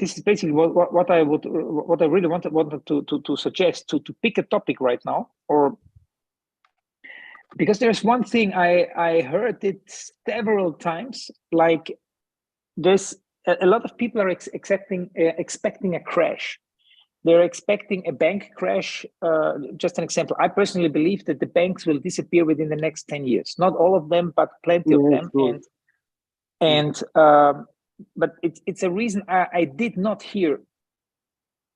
this is basically what I really wanted to suggest to pick a topic right now, or because there's one thing I heard it several times, like there's a lot of people are expecting a crash. They're expecting a bank crash. Just an example, I personally believe that the banks will disappear within the next 10 years. Not all of them, but plenty of them. Sure. But it's a reason I did not hear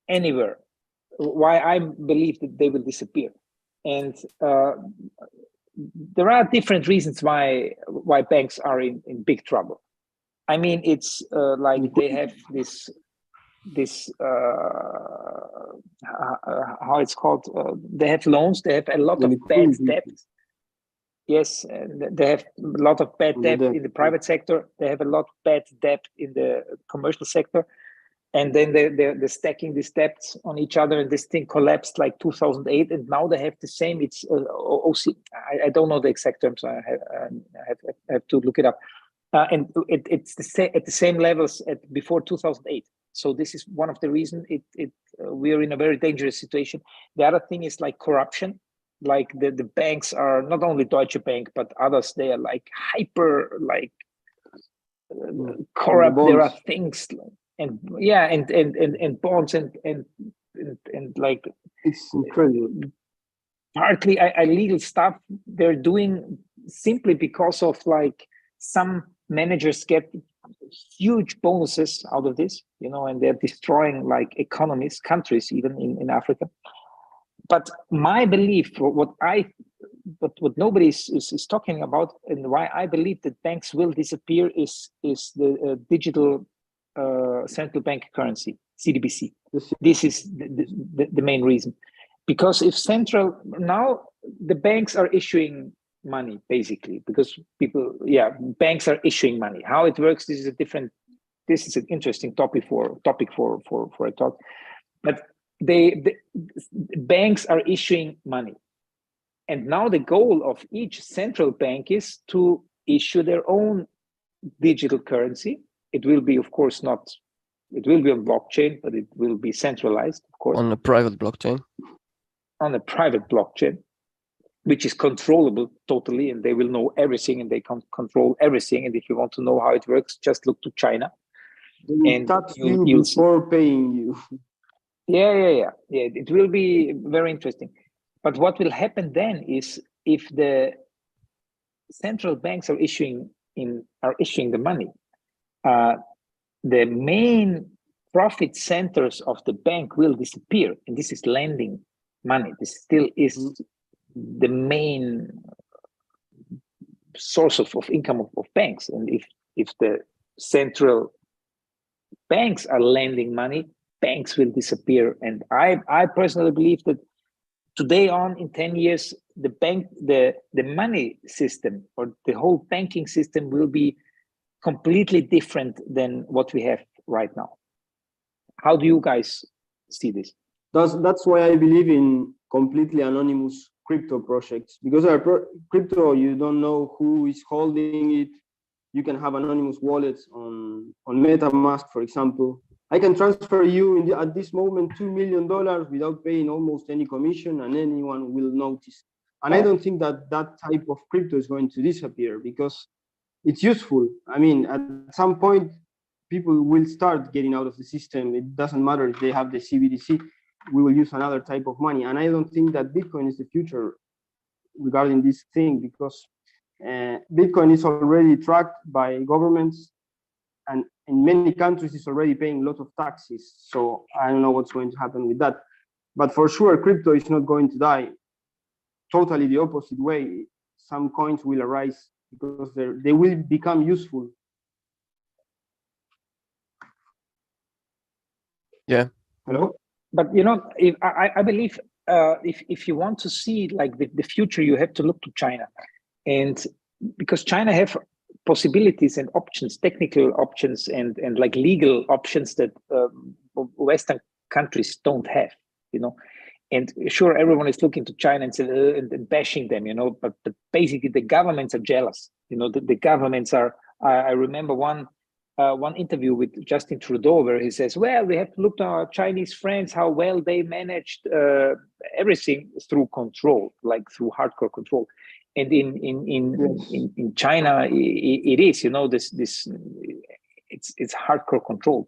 anywhere why I believe that they will disappear. And there are different reasons why banks are in big trouble. I mean, it's like they have this how it's called, they have loans, they have a lot of bad debt. Yes, they have a lot of bad debt in the private sector, they have a lot of bad debt in the commercial sector, and then they're stacking these debts on each other, and this thing collapsed like 2008, and now they have the same, it's OC, I don't know the exact terms, I have to look it up, and it's at the same levels at before 2008. So this is one of the reasons we are in a very dangerous situation. The other thing is like corruption. Like the banks are, not only Deutsche Bank, but others, they are like hyper, like corrupt. There are things, and bonds and like, it's incredible. Partly illegal stuff they're doing simply because of like some managers get huge bonuses out of this, and they're destroying like economies, countries, even in Africa. But my belief, what nobody is talking about, and why I believe that banks will disappear is the digital central bank currency, CDBC. This is the main reason, because if now the banks are issuing money basically, because banks are issuing money. How it works, this is an interesting topic for a talk. But the banks are issuing money, and now the goal of each central bank is to issue their own digital currency. It will be, of course, it will be on blockchain, but it will be centralized, of course, on a private blockchain. On a private blockchain, which is controllable totally, and they will know everything, and they can control everything. And if you want to know how it works, just look to China. They will tax you before paying you. Yeah. It will be very interesting. But what will happen then is, if the central banks are issuing the money, the main profit centers of the bank will disappear, and this is lending money. This still is the main source of income of banks. And if the central banks are lending money, banks will disappear. And I personally believe that today on, in 10 years, the money system, or the whole banking system, will be completely different than what we have right now. How do you guys see this? That's why I believe in completely anonymous crypto projects, because crypto, you don't know who is holding it. You can have anonymous wallets on MetaMask, for example. I can transfer you at this moment $2 million without paying almost any commission, and anyone will notice. And I don't think that type of crypto is going to disappear, because it's useful. I mean, at some point, people will start getting out of the system. It doesn't matter if they have the CBDC. We will use another type of money. And I don't think that Bitcoin is the future regarding this thing, because Bitcoin is already tracked by governments, and in many countries it's already paying a lot of taxes. So I don't know what's going to happen with that. But for sure, crypto is not going to die. Totally the opposite way. Some coins will arise because they will become useful. Yeah. Hello? But I believe if you want to see like the future, you have to look to China, and because China have possibilities and options, technical options, and like legal options that Western countries don't have, And sure, everyone is looking to China and bashing them, but basically the governments are jealous. The governments are. I remember one one interview with Justin Trudeau where he says, well, we have to look to our Chinese friends, how well they managed everything through control, like through hardcore control. And in China, it is, you know, this it's hardcore control.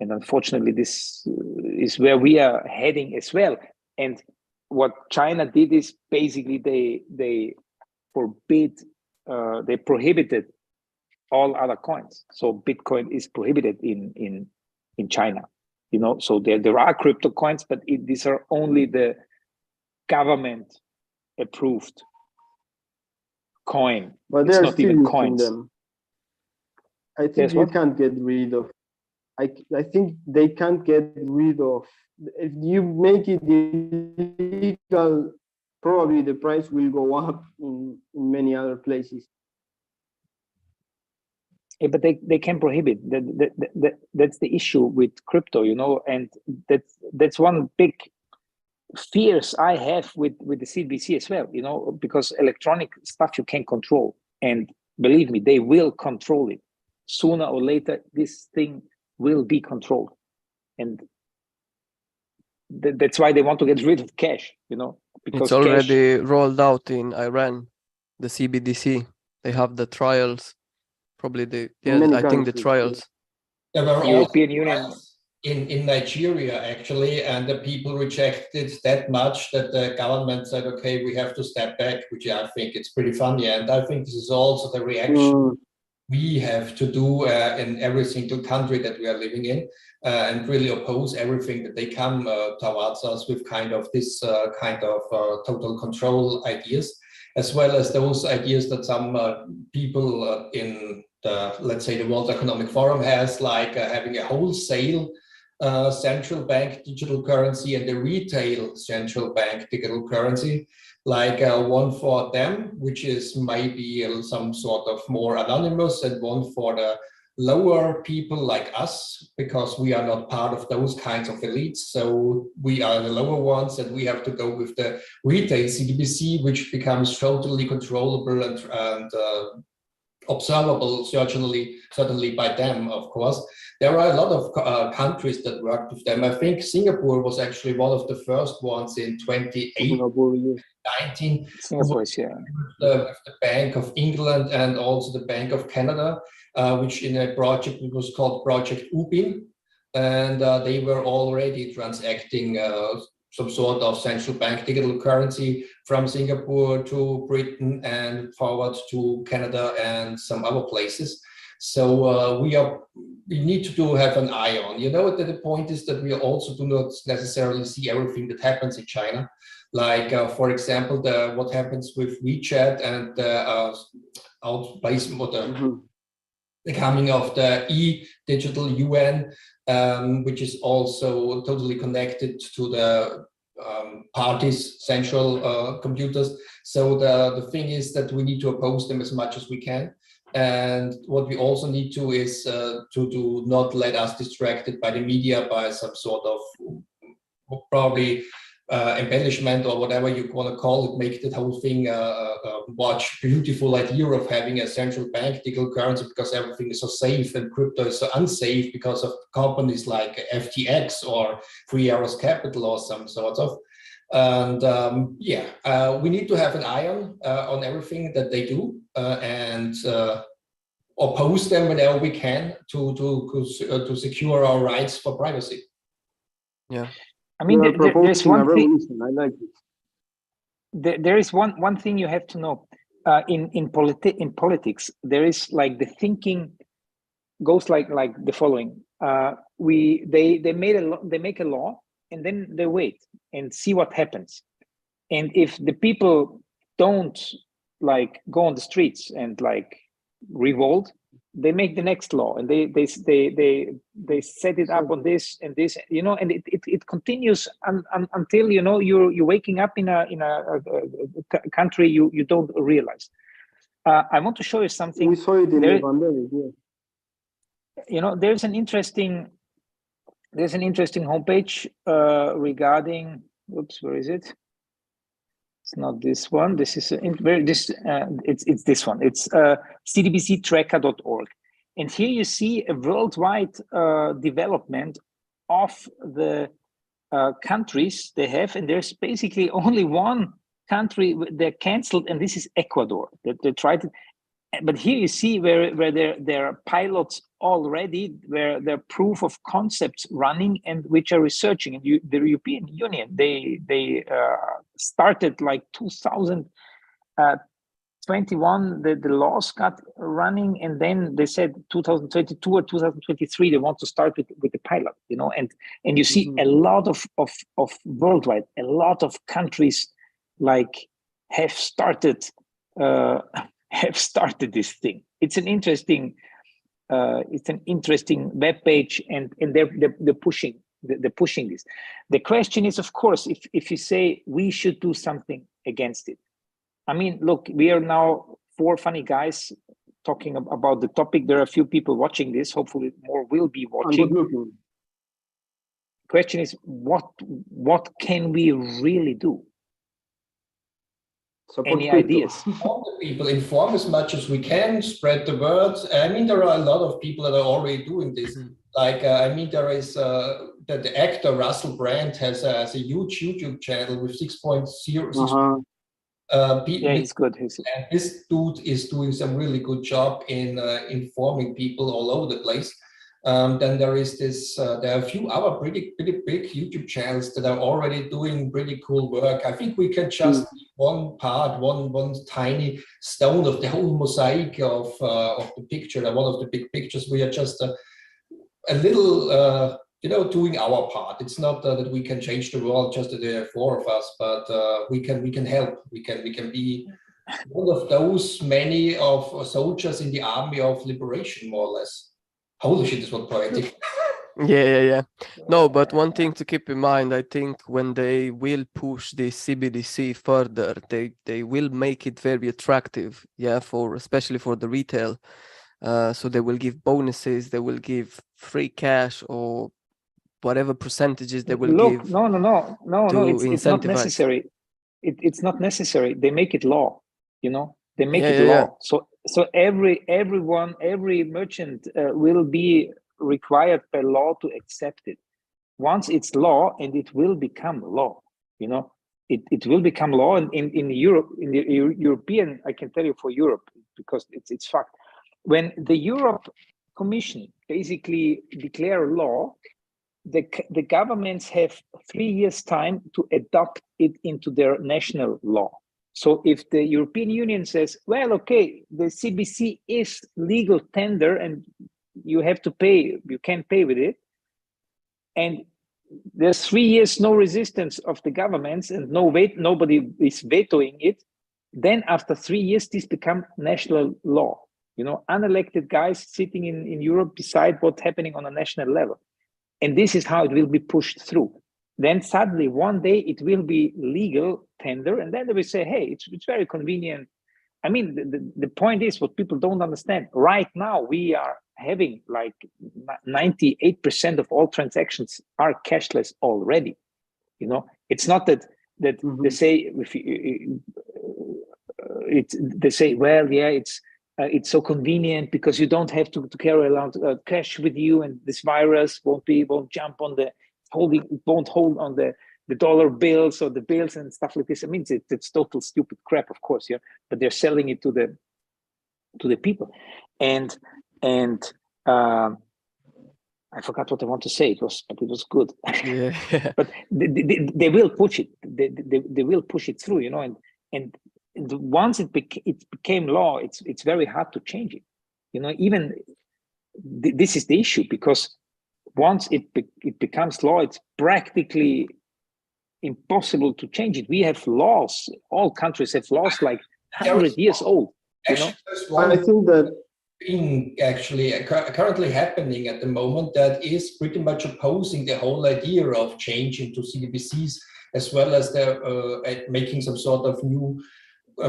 And unfortunately, this is where we are heading as well. And what China did is basically they prohibited all other coins. So Bitcoin is prohibited in China, you know. So there are crypto coins, but these are only the government approved coin. But it's they're not still even using coins. them. I think you can't get rid of. I think they can't get rid of. If you make it illegal, probably the price will go up in many other places. Yeah, but they can prohibit. That's the issue with crypto, you know, and that's one big fears I have with the CBDC as well, you know, because electronic stuff you can control, and believe me, they will control it. Sooner or later, this thing will be controlled, and that's why they want to get rid of cash, you know, because it's already rolled out in Iran, the CBDC. They have the trials. Probably I think the trials. There were European Union in Nigeria actually, and the people rejected that much that the government said, okay, we have to step back, which I think it's pretty funny. And I think this is also the reaction we have to do in every single country that we are living in, and really oppose everything that they come towards us with kind of this total control ideas, as well as those ideas that some people in the, let's say, the World Economic Forum has, like having a wholesale central bank digital currency and a retail central bank digital currency, like one for them, which is maybe some sort of more anonymous, and one for the lower people like us, because we are not part of those kinds of elites. So we are the lower ones, and we have to go with the retail CBDC, which becomes totally controllable and observable, certainly by them, of course. There are a lot of countries that worked with them. I think Singapore was actually one of the first ones in 2019. Singapore, yeah. The Bank of England and also the Bank of Canada, which in a project, it was called Project Ubin, and they were already transacting some sort of central bank digital currency from Singapore to Britain and forward to Canada and some other places. So we need to have an eye on. You know, the point is that we also do not necessarily see everything that happens in China. Like, for example, what happens with WeChat and the outplacement, or the coming of the digital yuan, which is also totally connected to the parties' central computers. So the thing is that we need to oppose them as much as we can. And what we also need to is to not let us distracted by the media, by some sort of probably embellishment or whatever you want to call it, make that whole thing watch beautiful idea of having a central bank digital currency because everything is so safe, and crypto is so unsafe because of companies like FTX or Free Arrows Capital or some sort of. And we need to have an eye on everything that they do and oppose them whenever we can to secure our rights for privacy. Yeah. I mean, there's one thing. I like it. There is one thing you have to know. In politics, there is like the thinking goes like the following. They make a law, and then they wait and see what happens. And if the people don't like go on the streets and like revolt, they make the next law, and they set it up on this and this, you know, and it continues until, you know, you're waking up in a country you don't realize. I want to show you something. We saw it in the pandemic, yeah. You know, there's an interesting homepage regarding. Oops, where is it? It's not this one. This is it's this one. It's cdbctracker.org, And here you see a worldwide development of the countries they have, and there's basically only one country they're canceled, and this is Ecuador. They tried to, but here you see where there are pilots already, where there are proof of concepts running and which are researching. And the European Union, they started like 2021, the laws got running, and then they said 2022 or 2023 they want to start with the pilot, you know, and you see a lot of worldwide, a lot of countries like have started this thing. It's an interesting web page, and they're pushing this. The question is, of course, if you say we should do something against it. I mean, look, we are now 4 funny guys talking about the topic. There are a few people watching this. Hopefully more will be watching. Question is, what can we really do? Any ideas? All the people, inform as much as we can, spread the word. I mean, there are a lot of people that are already doing this. Like, I mean, there is the actor Russell Brand has a huge YouTube channel with 6.0. Yeah, he's good. And this dude is doing some really good job in informing people all over the place. Then there is this. There are a few other pretty big YouTube channels that are already doing pretty cool work. I think we can just one tiny stone of the whole mosaic of the picture. One of the big pictures. We are just a little. You know, doing our part. It's not that we can change the world, just the 4 of us, but we can help. We can be one of those many of soldiers in the army of liberation, more or less. Holy shit, this was poetic. Yeah. No, but one thing to keep in mind, I think when they will push the CBDC further, they will make it very attractive, especially for the retail. So they will give bonuses, they will give free cash or whatever percentages they will give. No, it's not necessary. It's not necessary. They make it law, you know, they make it law. So every merchant will be required by law to accept it. Once it's law, and it will become law, you know, it will become law. And in Europe, in the European, I can tell you for Europe, because it's fact. When the Europe Commission basically declare law, the governments have 3 years' time to adopt it into their national law. So if the European Union says, well, okay, the CBC is legal tender and you have to pay, you can pay with it, and there's 3 years no resistance of the governments and nobody is vetoing it, then after 3 years this becomes national law. You know, unelected guys sitting in Europe decide what's happening on a national level. And this is how it will be pushed through. Then suddenly one day it will be legal tender, and then they will say, hey, it's very convenient. I mean, the point is, what people don't understand, right now we are having like 98% of all transactions are cashless already. You know, it's not that they say, they say, well, yeah, it's so convenient because you don't have to carry around cash with you, and this virus won't jump on won't hold on the dollar bills or the bills and stuff like this. I mean, it's total stupid crap, of course, but they're selling it to the people. And I forgot what I want to say. It was good. Yeah. But they will push it. They will push it through, you know, and once it became law, it's very hard to change it. You know, even this is the issue, because once it becomes law, it's practically impossible to change it. We have laws. All countries have laws like 100 years old. You know? I think that thing actually currently happening at the moment that is pretty much opposing the whole idea of changing to CBDCs, as well as making some sort of new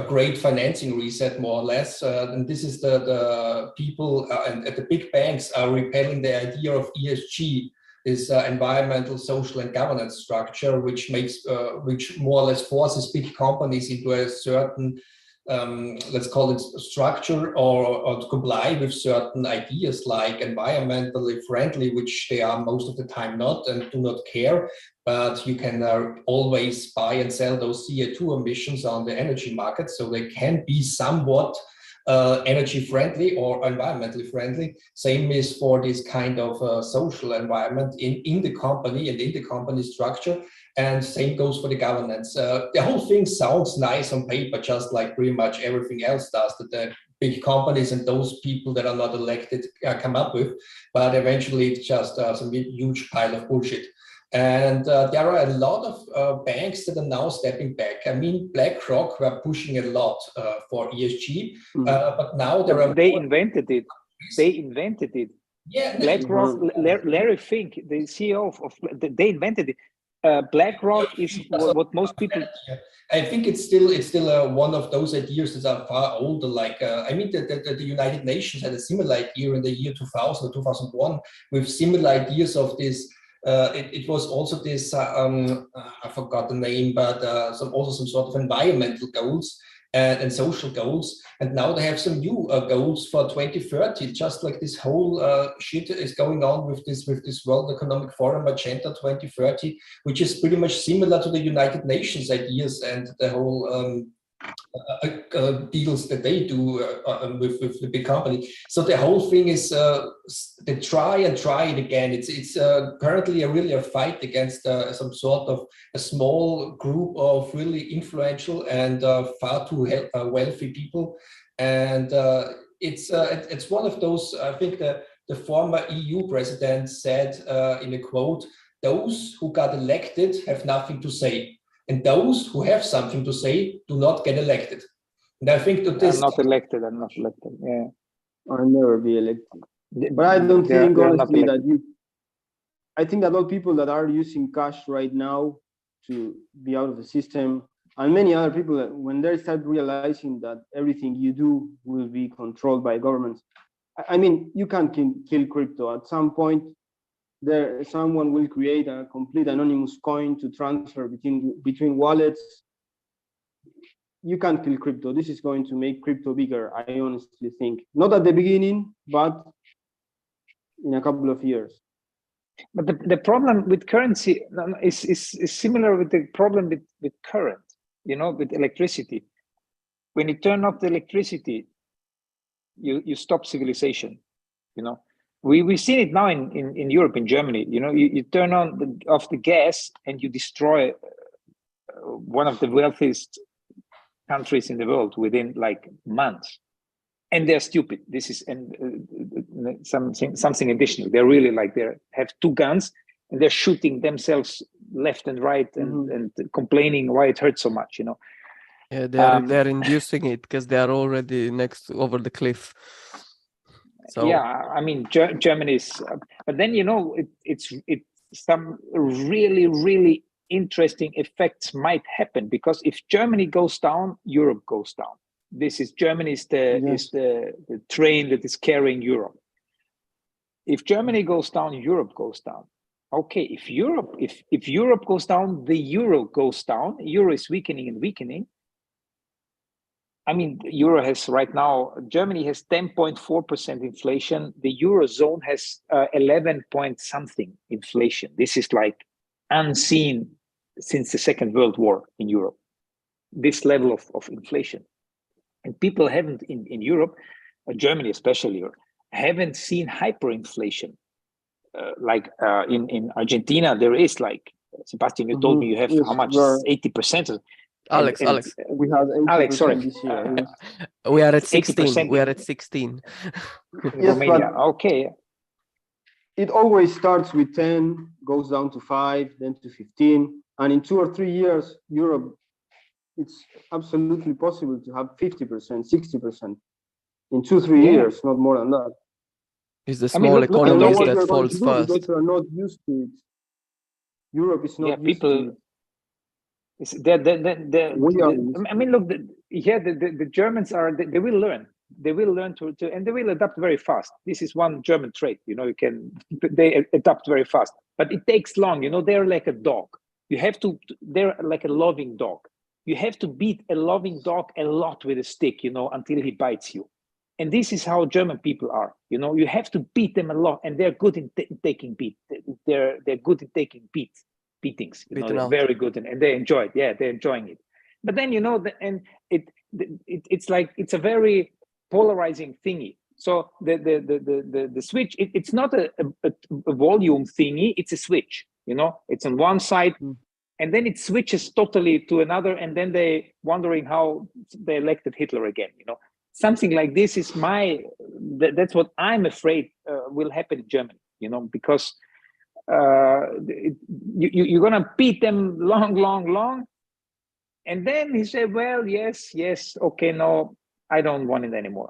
great financing reset, more or less. And this is the people and the big banks are repelling the idea of ESG, this environmental, social, and governance structure, which makes which more or less forces big companies into a certain let's call it structure, or to comply with certain ideas like environmentally friendly, which they are most of the time not and do not care. But you can always buy and sell those CO2 emissions on the energy market, so they can be somewhat energy friendly or environmentally friendly. Same is for this kind of social environment in the company and in the company structure. And same goes for the governance. The whole thing sounds nice on paper, just like pretty much everything else does that the big companies and those people that are not elected come up with. But eventually it's just some huge pile of bullshit. And there are a lot of banks that are now stepping back. I mean, BlackRock were pushing a lot for ESG, but now there are... They invented it. They invented it. Yeah, BlackRock, Larry Fink, the CEO of they invented it. BlackRock is what most people... I think it's still one of those ideas that are far older. Like I mean, the United Nations had a similar idea in the year 2000 or 2001 with similar ideas of this. It was also this, I forgot the name, but also some sort of environmental goals and social goals. And now they have some new goals for 2030, just like this whole shit is going on with this World Economic Forum Agenda 2030, which is pretty much similar to the United Nations ideas and the whole deals that they do with the big company. So the whole thing is they try it again. It's currently really a fight against some sort of a small group of really influential and far too wealthy people. And it's one of those, I think the former EU president said in a quote, "Those who got elected have nothing to say. And those who have something to say do not get elected." And I think that this... I'm not elected. Yeah. I'll never be elected. But I don't think, honestly, that I think that all people that are using cash right now to be out of the system, and many other people, when they start realizing that everything you do will be controlled by governments, I mean, you can't kill crypto. At some point, someone will create a complete anonymous coin to transfer between wallets. You can't kill crypto. This is going to make crypto bigger, I honestly think. Not at the beginning, but in a couple of years. But the problem with currency is similar with the problem with current, with electricity. When you turn off the electricity, you stop civilization, We've seen it now in Europe, in Germany. You turn off the gas and you destroy one of the wealthiest countries in the world within like months. And they're stupid. This is something additional. They're really like they have two guns and they're shooting themselves left and right and complaining why it hurts so much. Yeah, they're inducing it because they are already over the cliff. So yeah, I mean, Germany is, but then it's some really, really interesting effects might happen, because if Germany goes down, Europe goes down. Germany is the train that is carrying Europe. If Germany goes down, Europe goes down. Okay, if Europe goes down, the euro goes down. Euro is weakening and weakening. I mean, euro has right now, Germany has 10.4% inflation. The Eurozone has 11 point something inflation. This is like unseen since the Second World War in Europe, this level of inflation. And people haven't, in Europe, Germany especially, haven't seen hyperinflation. In Argentina, there is like, Sebastian, you told me you have how much? 80%. Alex. We have 80% sorry. this year. We are at 16. 80%. We are at 16. Yes, Romania. Okay. It always starts with 10, goes down to 5, then to 15. And in 2 or 3 years, Europe, it's absolutely possible to have 50%, 60%. In 2-3 years, not more than that. It's the small economies that falls first. Because are not used to it. Europe is not used to it. I mean, look, the Germans they will learn. They will learn to and they will adapt very fast. This is one German trait, they adapt very fast, but it takes long. They're like a dog. They're like a loving dog. you have to beat a loving dog a lot with a stick, you know, until he bites you. And this is how German people are, you know, you have to beat them a lot, and they're good in taking beat. They're good in taking beatings, you know, they're very good, and they enjoy it. Yeah, they're enjoying it. But then, you know, it's like, it's a very polarizing thingy. So the switch, it's not a volume thingy, it's a switch, you know, it's on one side, and then it switches totally to another, and then they wondering how they elected Hitler again, you know. Something like this is that's what I'm afraid will happen in Germany, you know, because you're gonna beat them long, and then he said, well, yes, okay, no, I don't want it anymore.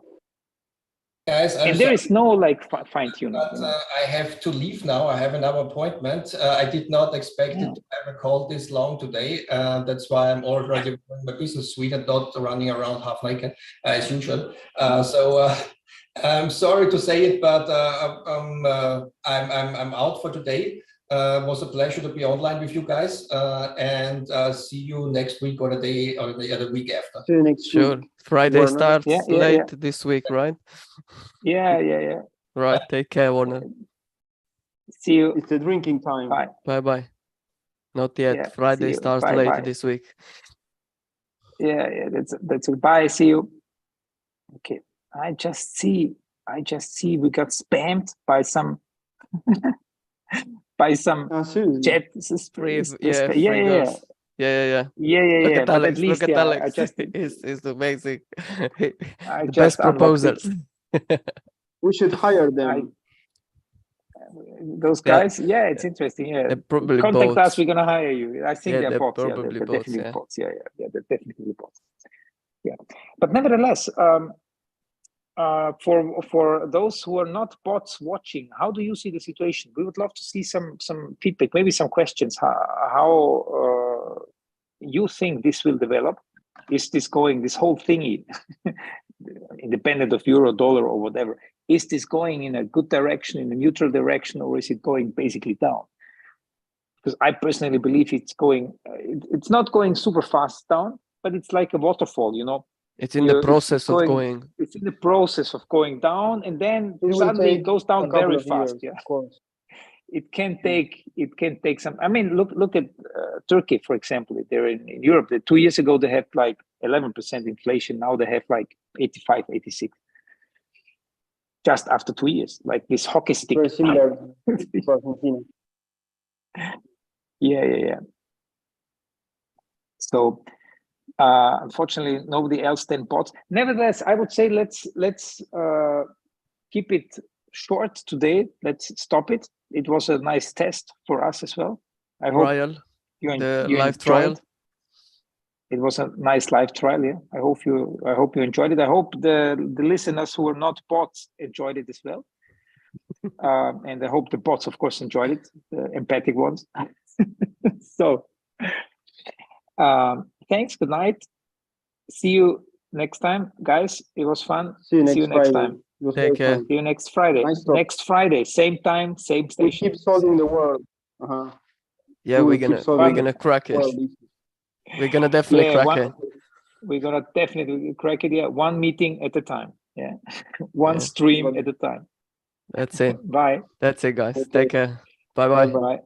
Guys, and there is no like fine tuning. But You know? I have to leave now. I have another appointment. I did not expect it to have a call this long today. That's why I'm already running my business suite and not running around half naked as usual. So I'm sorry to say it, but I'm out for today. It was a pleasure to be online with you guys, and see you next week or the week after. See you next Sure. week. Friday Warner. starts late this week, right? Yeah. Right. Take care, Warner. See you. It's the drinking time. Bye. Bye. Not yet. Yeah, Friday starts late this week. Yeah. That's it. Bye. See you. Okay. I just see we got spammed by some chat. Yeah. Look at Alex. Look at Alex. He's amazing. The best proposals. We should hire them. Those guys, it's interesting. Yeah, they're probably contact bots. us. We're gonna hire you. I think they're bots. Probably They're bots, definitely bots. Yeah, they're definitely bots. Yeah, but nevertheless, for those who are not bots watching, how do you see the situation? We would love to see some feedback, maybe some questions. How you think this will develop? Is this going, this whole thingy, independent of euro, dollar, or whatever, is this going in a good direction, in a neutral direction, or is it going basically down? Because I personally believe it's going, it's not going super fast down, but it's like a waterfall, you know. It's in the process of going. It's in the process of going down, and then suddenly it goes down very fast. Years, of course. It can take some. I mean, look at Turkey, for example. They're in Europe. 2 years ago they had like 11% inflation. Now they have like 85, 86. Just after 2 years, like this hockey stick. Very similar to Argentina. Yeah. So unfortunately, nobody else then bought. Nevertheless, I would say let's keep it short today. Let's stop it. It was a nice test for us as well. I hope you live trial. It was a nice live trial. Yeah, I hope you enjoyed it. I hope the listeners who are not bots enjoyed it as well. And I hope the bots, of course, enjoyed it, the empathic ones. So thanks. Good night. See you next time, guys. It was fun. See you next time. Take care. See you next Friday. Next Friday, same time, same station. We keep solving the world. Yeah, we're gonna crack it. We're gonna definitely crack it. We're gonna definitely crack it. Yeah, one meeting at a time. Yeah, one stream at a time. That's it. Bye. That's it, guys. Take care. Bye. Bye.